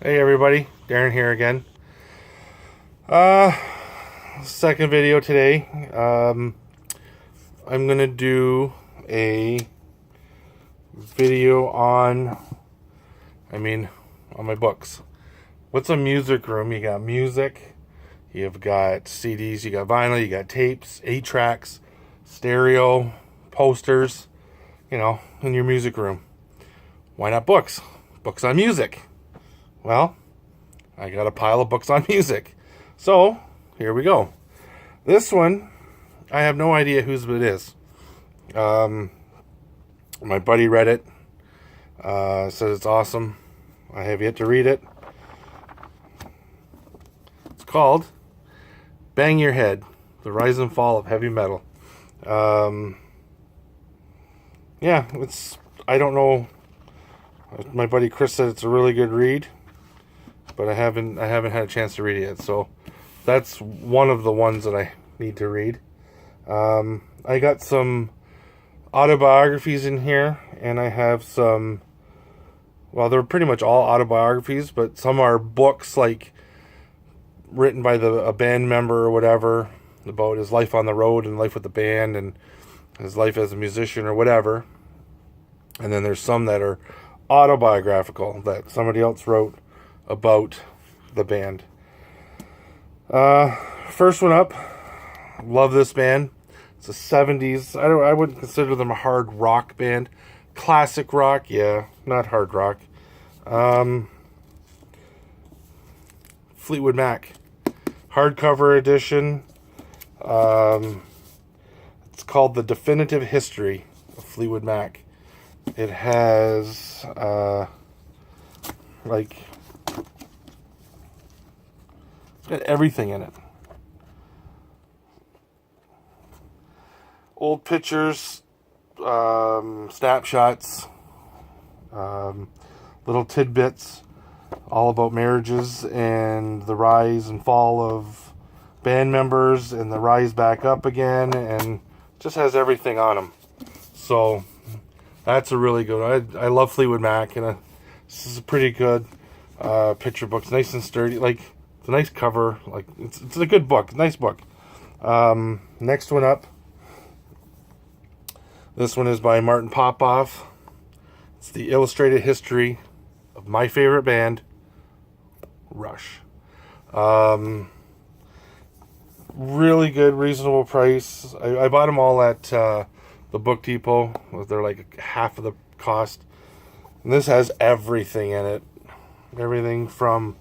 Hey everybody, Darren here again. Uh, Second video today. I'm gonna do a video on my books. What's a music room? You got music, you've got CDs, you got vinyl, you got tapes, 8-tracks, stereo, posters, in your music room. Why not books? Books on music. Well, I got a pile of books on music. So, here we go. This one, I have no idea whose it is. My buddy read it. Said it's awesome. I have yet to read it. It's called Bang Your Head, The Rise and Fall of Heavy Metal. I don't know. My buddy Chris said it's a really good read, but I haven't had a chance to read it yet. So that's one of the ones that I need to read. I got some autobiographies in here, and I have some. Well, they're pretty much all autobiographies, but some are books like written by a band member or whatever about his life on the road and life with the band and his life as a musician or whatever. And then there's some that are autobiographical that somebody else wrote about the band. First one up, love this band. It's a 70s. I wouldn't consider them a hard rock band. Classic rock, yeah, not hard rock. Fleetwood Mac, hardcover edition. It's called The Definitive History of Fleetwood Mac. It has it's got everything in it. Old pictures, snapshots, little tidbits, all about marriages and the rise and fall of band members and the rise back up again, and just has everything on them. So that's a really good one. I love Fleetwood Mac, and this is a pretty good picture book. It's nice and sturdy. Like, it's a nice cover. Like, it's a good book. Nice book. Next one up. This one is by Martin Popoff. It's the illustrated history of my favorite band, Rush. Really good, reasonable price. I bought them all at the Book Depot. They're like half of the cost. And this has everything in it. Everything from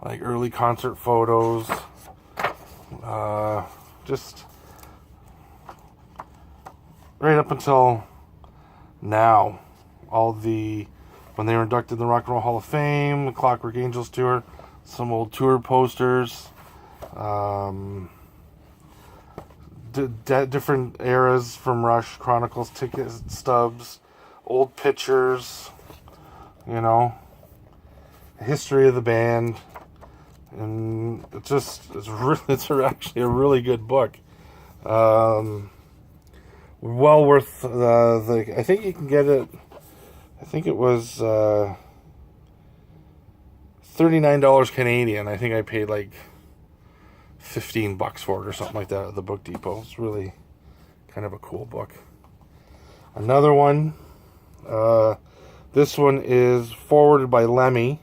like early concert photos, just right up until now. When they were inducted in the Rock and Roll Hall of Fame, the Clockwork Angels tour, some old tour posters, different eras from Rush, Chronicles, ticket stubs, old pictures, history of the band, and it's actually a really good book. Well worth I think you can get it. I think it was $39 Canadian. I think I paid like $15 for it or something like that at the Book Depot. It's really kind of a cool book. Another one. This one is forwarded by Lemmy,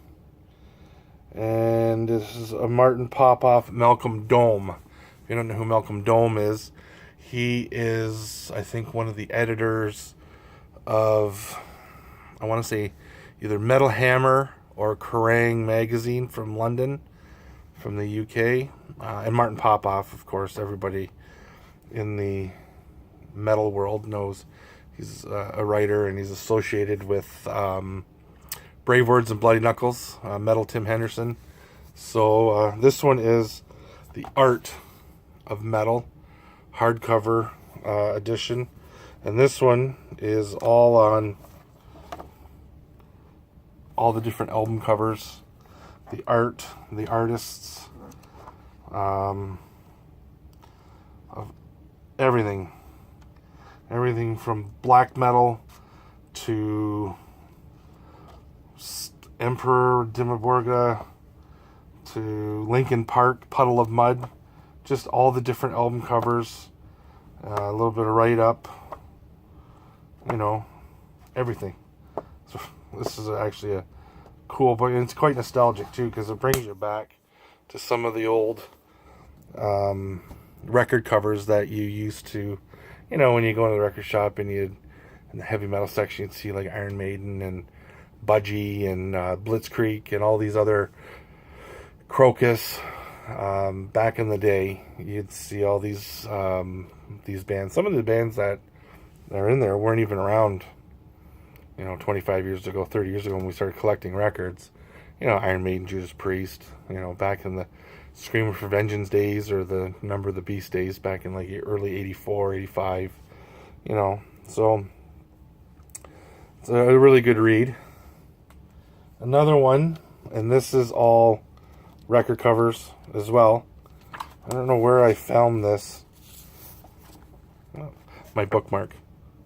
and this is a Martin Popoff Malcolm Dome. If you don't know who Malcolm Dome is, he is, I think, one of the editors of, I want to say, either Metal Hammer or Kerrang magazine from London, from the UK. And Martin Popoff, of course, everybody in the metal world knows he's a writer, and he's associated with Brave Words and Bloody Knuckles, Metal Tim Henderson. So this one is The Art of Metal, hardcover edition. And this one is all on all the different album covers, the art, the artists, of everything. Everything from black metal to Emperor Dimmaborga to Linkin Park, Puddle of Mud. Just all the different album covers. A little bit of write-up. Everything. So this is actually a cool book. And it's quite nostalgic, too, because it brings you back to some of the old record covers that you used to, when you go into the record shop and in the heavy metal section, you'd see like Iron Maiden and Budgie and Blitzkrieg and all these other Crocus. Back in the day, you'd see all these bands. Some of the bands that are in there weren't even around, 25 years ago, 30 years ago when we started collecting records. Iron Maiden, Judas Priest, back in the Screamer for Vengeance days or the Number of the Beast days back in like early 84, 85, So it's a really good read. Another one, and this is all record covers as well. I don't know where I found this. Oh, my bookmark.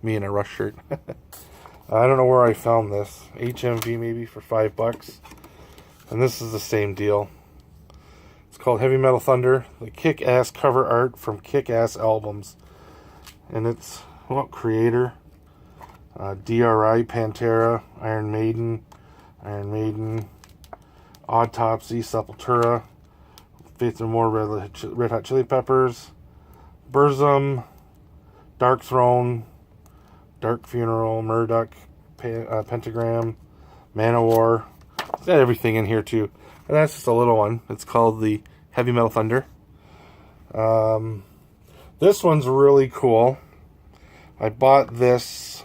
Me in a Rush shirt. I don't know where I found this. HMV maybe for $5. And this is the same deal. It's called Heavy Metal Thunder, the kick-ass cover art from kick-ass albums. And it's, Creator, DRI, Pantera, Iron Maiden, Autopsy, Sepultura, Faith No More, Red Hot Chili Peppers, Burzum, Dark Throne, Dark Funeral, Murdoch, Pentagram, Manowar. It's got everything in here too. And that's just a little one. It's called the Heavy Metal Thunder. This one's really cool. I bought this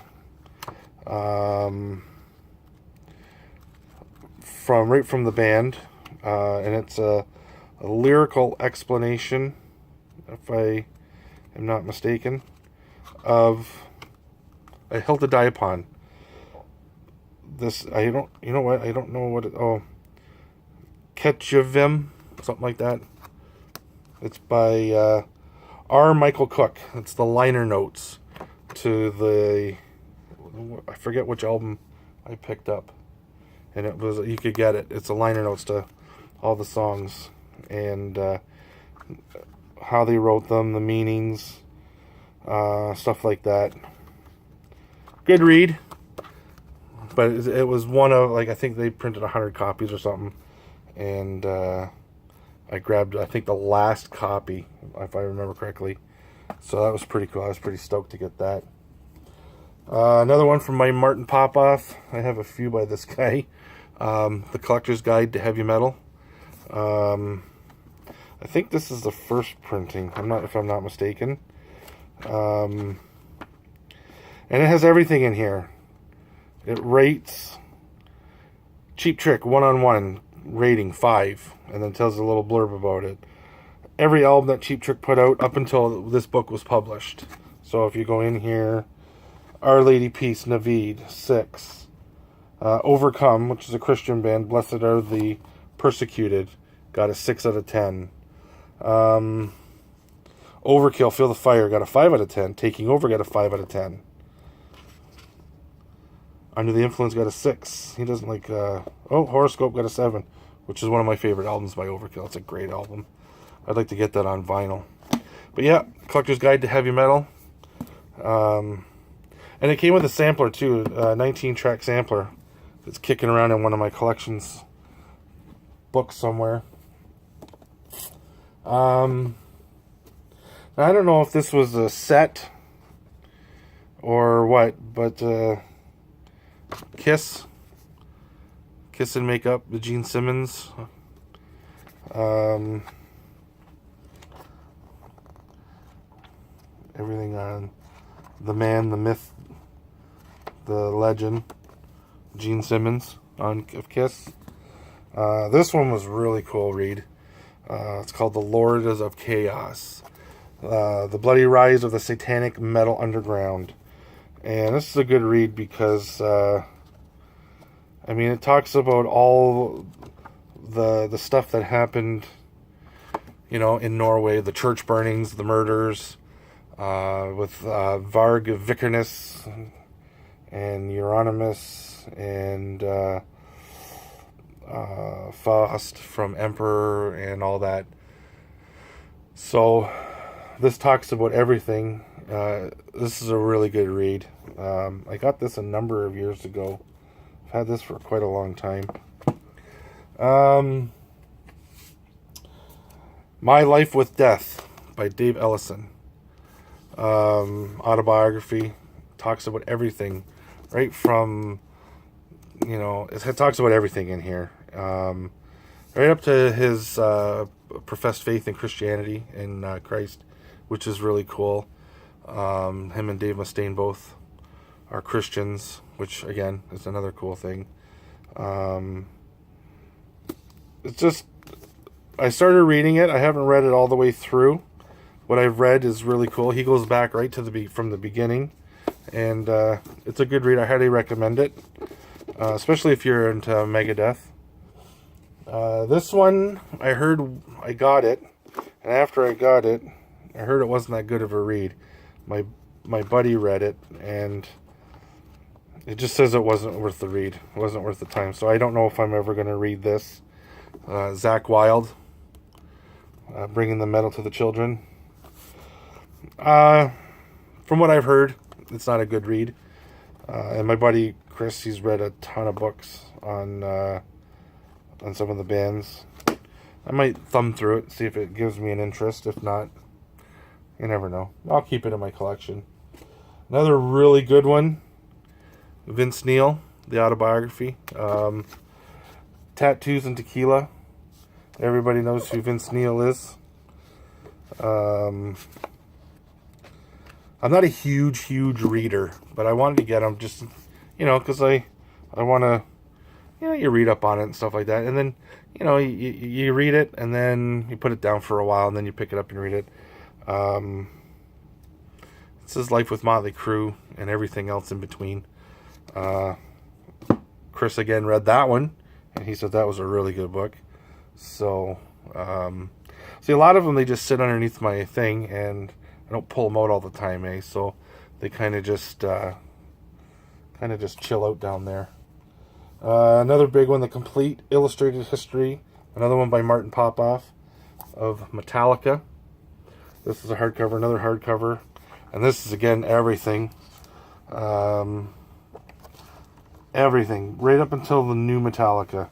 right from the band, and it's a lyrical explanation, if I am not mistaken, of A Hill to Die Upon. This, I don't know what Ketchuvim, something like that. It's by R. Michael Cook. It's the liner notes to I forget which album I picked up. And it was, you could get it. It's the liner notes to all the songs. And how they wrote them, the meanings, stuff like that. Good read. But it was one of, I think they printed 100 copies or something. And I grabbed, I think, the last copy, if I remember correctly. So that was pretty cool. I was pretty stoked to get that. Another one from my Martin Popoff. I have a few by this guy. The Collector's Guide to Heavy Metal. I think this is the first printing, if I'm not mistaken. And it has everything in here. It rates Cheap Trick 1-on-1 rating 5, and then tells a little blurb about it. Every album that Cheap Trick put out up until this book was published. So if you go in here, Our Lady Peace, Naveed, 6. Overcome, which is a Christian band, Blessed Are the Persecuted, got a 6 out of 10. Overkill, Feel the Fire, got a 5 out of 10. Taking Over got a 5 out of 10. Under the Influence got a 6. He doesn't like... Horoscope got a 7, which is one of my favorite albums by Overkill. It's a great album. I'd like to get that on vinyl. But yeah, Collector's Guide to Heavy Metal. And it came with a sampler too, a 19-track sampler. It's kicking around in one of my collections books somewhere. Now, I don't know if this was a set or what, but Kiss and Makeup, the Gene Simmons. Everything on the man, the myth, the legend, Gene Simmons of Kiss. This one was really cool read. It's called The Lords of Chaos. The Bloody Rise of the Satanic Metal Underground. And this is a good read because, it talks about all the stuff that happened, in Norway, the church burnings, the murders, with Varg Vikernes and Euronymous and Faust from Emperor and all that. So this talks about everything. This is a really good read. I got this a number of years ago. I've had this for quite a long time. My Life with Death by Dave Ellison. Autobiography. Talks about everything. Right from, it talks about everything in here. Right up to his professed faith in Christianity in Christ, which is really cool. Him and Dave Mustaine both are Christians, which again is another cool thing. It's just, I started reading it. I haven't read it all the way through. What I've read is really cool. He goes back right to from the beginning, and it's a good read. I highly recommend it, especially if you're into Megadeth. This one, I heard I got it, and after I got it, I heard it wasn't that good of a read. My buddy read it, and it just says it wasn't worth the read. It wasn't worth the time. So I don't know if I'm ever going to read this. Zakk Wylde, Bringing the Metal to the Children. From what I've heard, it's not a good read. And my buddy Chris, he's read a ton of books on some of the bands. I might thumb through it, see if it gives me an interest. If not, you never know. I'll keep it in my collection. Another really good one, Vince Neil, the autobiography. Tattoos and Tequila. Everybody knows who Vince Neil is. I'm not a huge reader, but I wanted to get them just, because I want to, you read up on it and stuff like that. And then, you read it and then you put it down for a while and then you pick it up and read it. It's his life with Motley Crue and everything else in between. Chris again read that one, and he said that was a really good book. So, see, a lot of them, they just sit underneath my thing, and I don't pull them out all the time, so they kind of just chill out down there. Another big one, The Complete Illustrated History, another one by Martin Popoff of Metallica. This is a hardcover, another hardcover, and this is again everything. Everything, right up until the new Metallica.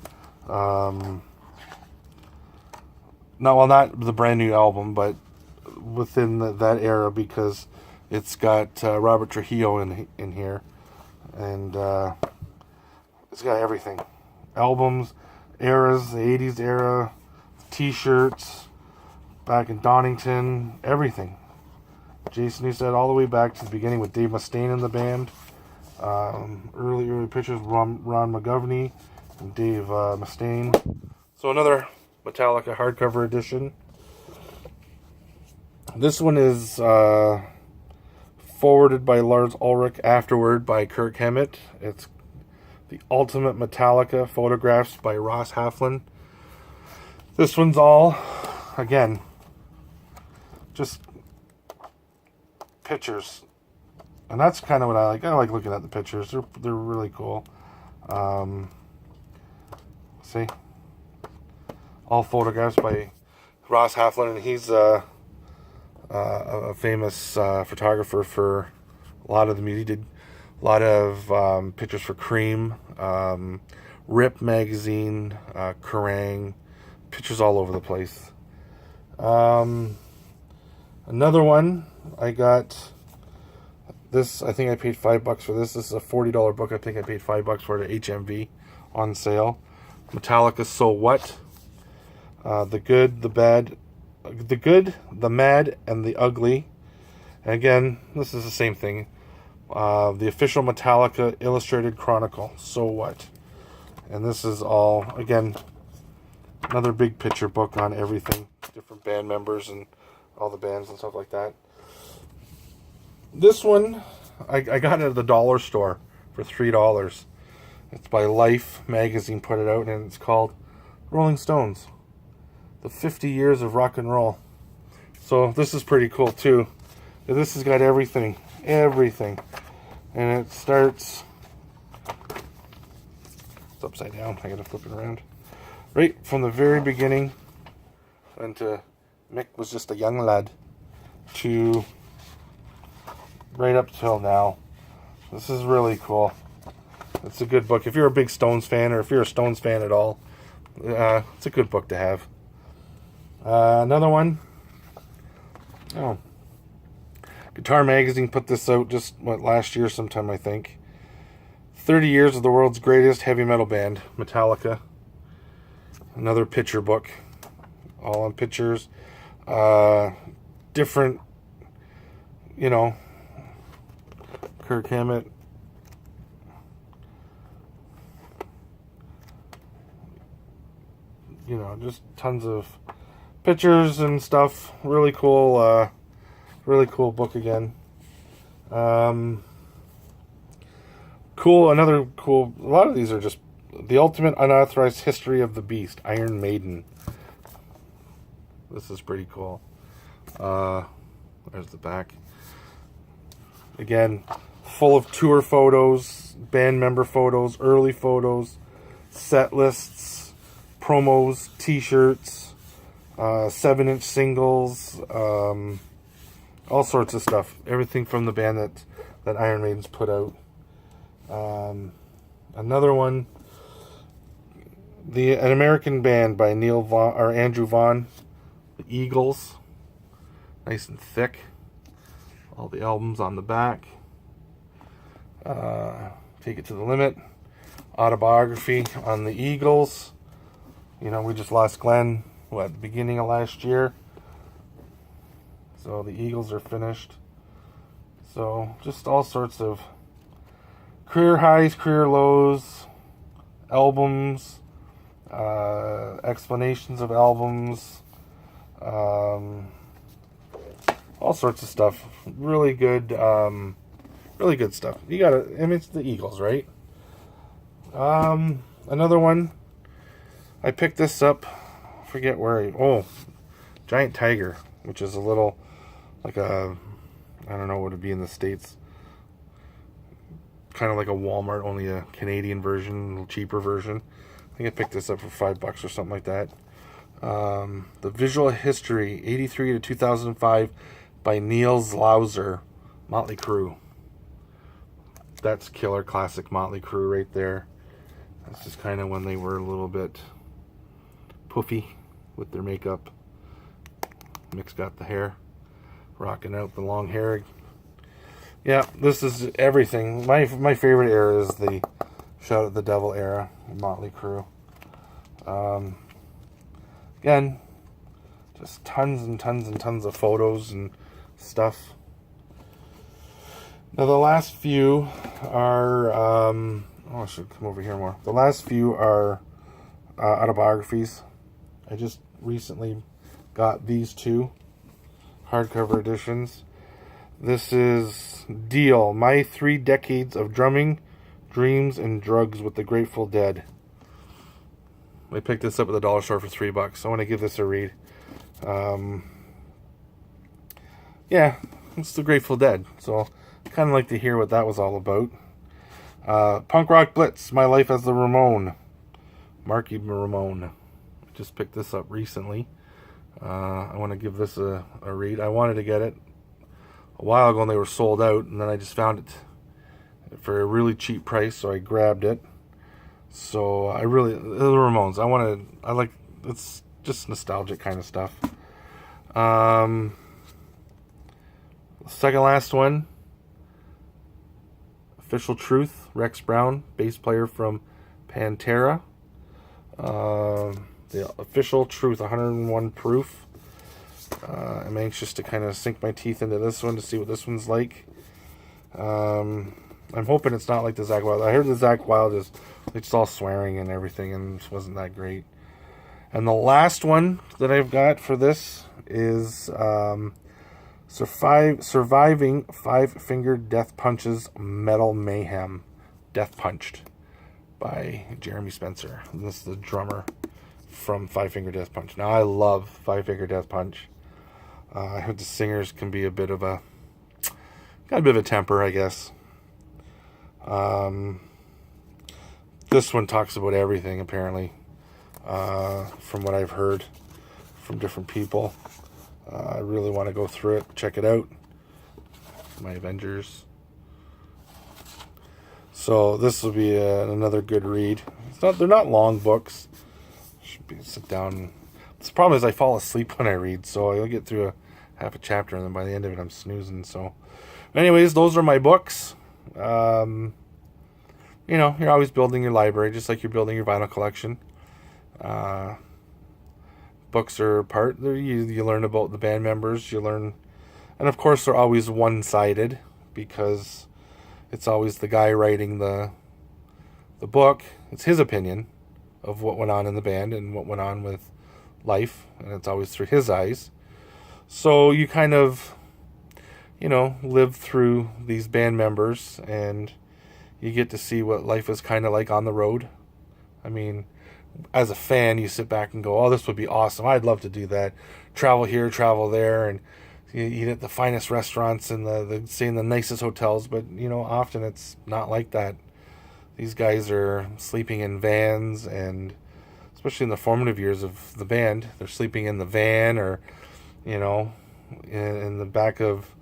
Not the brand new album, but within that era, because it's got Robert Trujillo in here, and it's got everything. Albums, eras, the 80s era, t-shirts, back in Donington, everything. Jason Newsted all the way back to the beginning with Dave Mustaine in the band. Early pictures, Ron McGovney and Dave Mustaine. So another Metallica hardcover edition. This one is forwarded by Lars Ulrich, afterward by Kirk Hammett. It's The Ultimate Metallica, photographs by Ross Halfland. This one's all, again, just pictures. And that's kind of what I like. I like looking at the pictures. They're really cool. See? All photographs by Ross Halfland, and he's a famous photographer for a lot of the music. He did a lot of pictures for Cream, Rip magazine, Kerrang, pictures all over the place. Another one, I got this. I think I paid $5 for this. This is a $40 book. I think I paid $5 for it at HMV on sale. Metallica, So What? The Good, the Bad, the Good, the Mad, and the Ugly. And again, this is the same thing. The official Metallica Illustrated Chronicle, So What? And this is all, again, another big picture book on everything, different band members and all the bands and stuff like that. This one, I got it at the dollar store for $3. It's by Life magazine, put it out, and it's called Rolling Stones, The 50 Years of Rock and Roll. So this is pretty cool too. This has got everything. And it starts, it's upside down, I gotta flip it around. right from the very beginning, when Mick was just a young lad, to right up till now. This is really cool. It's a good book. If you're a big Stones fan, or if you're a Stones fan at all, it's a good book to have. Another one. Oh, Guitar Magazine put this out just last year sometime, I think. 30 Years of the World's Greatest Heavy Metal Band, Metallica. Another picture book, all on pictures. Different, Kirk Hammett. Just tons of pictures and stuff. Really cool book again. Cool. Another cool. A lot of these are just The Ultimate Unauthorized History of the Beast, Iron Maiden. This is pretty cool. There's the back. Again, full of tour photos, band member photos, early photos, set lists, promos, t-shirts, 7-inch singles, all sorts of stuff. Everything from the band that Iron Maiden's put out. Another one, an American band by Andrew Vaughn, the Eagles, nice and thick. All the albums on the back. Take It to the Limit, autobiography on the Eagles. We just lost Glenn at the beginning of last year, so the Eagles are finished. So just all sorts of career highs, career lows, albums, explanations of albums, all sorts of stuff. Really good stuff. You gotta, it's the Eagles, right? Another one, I picked this up, I forget where Giant Tiger, which is a little, like I don't know what it'd be in the States, kind of like a Walmart, only a Canadian version, a little cheaper version. I think I picked this up for $5 or something like that. The Visual History, 83 to 2005, by Neil Zlauser, Motley Crue. That's killer classic Motley Crue right there. That's just kind of when they were a little bit poofy with their makeup. Mick's got the hair, rocking out the long hair. Yeah, this is everything. My favorite era is the Shout at the Devil era, Motley Crue. Again, just tons and tons and tons of photos and stuff. Now the last few are, I should come over here more. The last few are autobiographies. I just recently got these two hardcover editions. This is Deal, My 3 Decades of Drumming, Dreams, and Drugs with the Grateful Dead. I picked this up at the dollar store for $3. I want to give this a read. Yeah, it's the Grateful Dead, so I kind of like to hear what that was all about. Punk Rock Blitz, My Life as the Ramone, Marky Ramone. I just picked this up recently. I want to give this a read. I wanted to get it a while ago and they were sold out, and then I just found it for a really cheap price, so I grabbed it. So the Ramones, I like, it's just nostalgic kind of stuff. Second last one, Official Truth, Rex Brown, bass player from Pantera. The Official Truth, 101 proof. I'm anxious to kind of sink my teeth into this one to see what this one's like. I'm hoping it's not like the Zakk Wylde. I heard the Zakk Wylde is it's all swearing and everything, and it wasn't that great. And the last one that I've got for this is Surviving Five Finger Death Punch's Metal Mayhem, Death Punched, by Jeremy Spencer. And this is the drummer from Five Finger Death Punch. Now, I love Five Finger Death Punch. I heard the singers can be got a bit of a temper, I guess. This one talks about everything, apparently. from what I've heard from different people. I really want to go through it, check it out. My Avengers. So this will be another good read. They're not long books. Sit down. The problem is I fall asleep when I read, so I'll get through half a chapter, and then by the end of it I'm snoozing. So anyways, those are my books. You're always building your library, just like you're building your vinyl collection. Books are part. You learn about the band members. You learn, and of course they're always one-sided, because it's always the guy writing the book. It's his opinion of what went on in the band and what went on with life, and it's always through his eyes. So you kind of, live through these band members, and you get to see what life is kind of like on the road. I mean, as a fan, you sit back and go, oh, this would be awesome. I'd love to do that. Travel here, travel there, and you eat at the finest restaurants and stay in the nicest hotels. But, often it's not like that. These guys are sleeping in vans, and especially in the formative years of the band, they're sleeping in the van or, in the back of,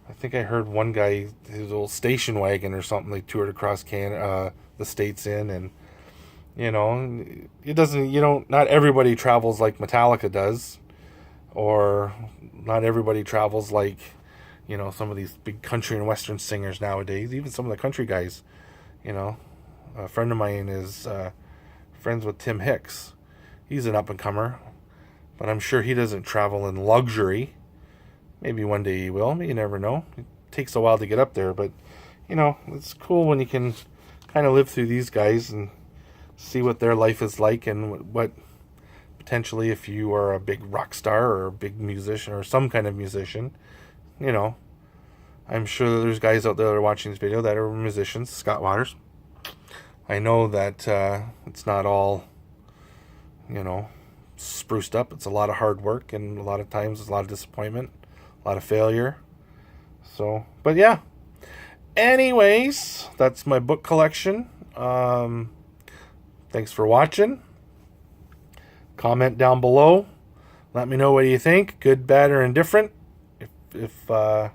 I think I heard one guy, his old station wagon or something, they toured across the States in, and, not everybody travels like Metallica does, or not everybody travels like, some of these big country and western singers nowadays, even some of the country guys, A friend of mine is friends with Tim Hicks. He's an up-and-comer, but I'm sure he doesn't travel in luxury. Maybe one day he will. You never know. It takes a while to get up there, but, it's cool when you can kind of live through these guys and see what their life is like, and what potentially, if you are a big rock star or a big musician or some kind of musician, I'm sure that there's guys out there that are watching this video that are musicians. Scott Waters. I know that it's not all, spruced up. It's a lot of hard work, and a lot of times it's a lot of disappointment, a lot of failure. So, but yeah. Anyways, that's my book collection. Thanks for watching. Comment down below. Let me know what you think, good, bad, or indifferent. If let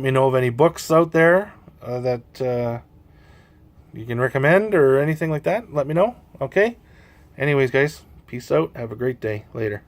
me know of any books out there that you can recommend or anything like that. Let me know. Okay. Anyways, guys, peace out. Have a great day. Later.